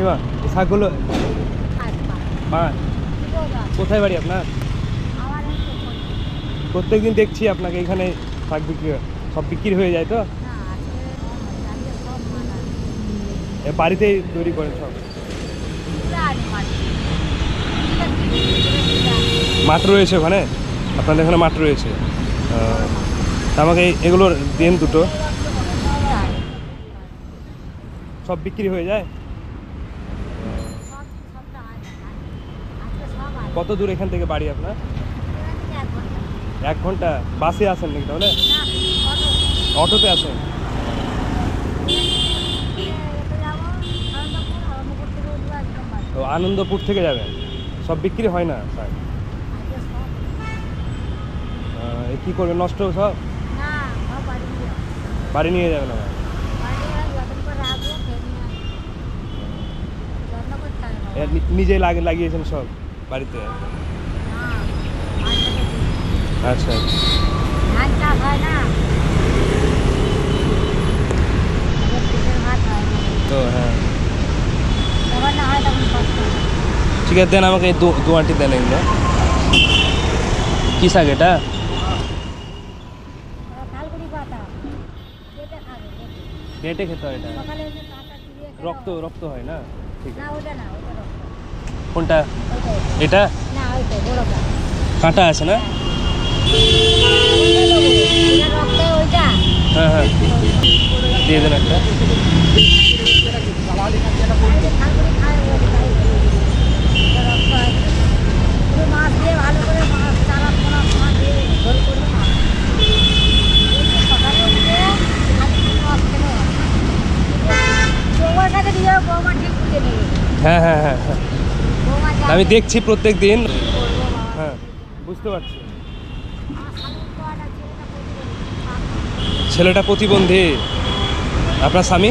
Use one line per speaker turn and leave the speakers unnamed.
কাকিমা এই শাকগুলো কোথায় বাড়ি আপনার? প্রত্যেকদিন দেখছি আপনাকে এখানে শাক বিক্রি সব বিক্রি হয়ে যায় তো বাড়িতেই তৈরি করেন সব? মাঠ রয়েছে ওখানে আপনাদের এখানে মাঠ রয়েছে আমাকে এগুলোর দিন দুটো সব বিক্রি হয়ে যায়। কত দূর এখান থেকে বাড়ি আপনার? 1 ঘন্টা। বাসে আসেন নাকি তাহলে? অটোতে আসেন? তো আনন্দপুর থেকে যাবেন? সব বিক্রি হয় না স্যার? কি করবেন, নষ্ট সব? বাড়ি নিয়ে যাবেন আবার? নিজে লাগিয়েছেন সব বাড়িতে? আচ্ছা তো হ্যাঁ ঠিক আছে, দেন আমাকে এই দু আঁটি দেন এগুলো। কী শাক এটা? পেটে খেতে হয় এটা? রক্ত রক্ত হয় না? ঠিক আছে। কোনটা এটা? কাঁটা আছে না? হ্যাঁ হ্যাঁ দিয়ে দেন একটা। হ্যাঁ হ্যাঁ হ্যাঁ হ্যাঁ আমি দেখছি প্রত্যেক দিন। হ্যাঁ বুঝতে পারছি। ছেলেটা প্রতিবন্ধী। আপনার স্বামী?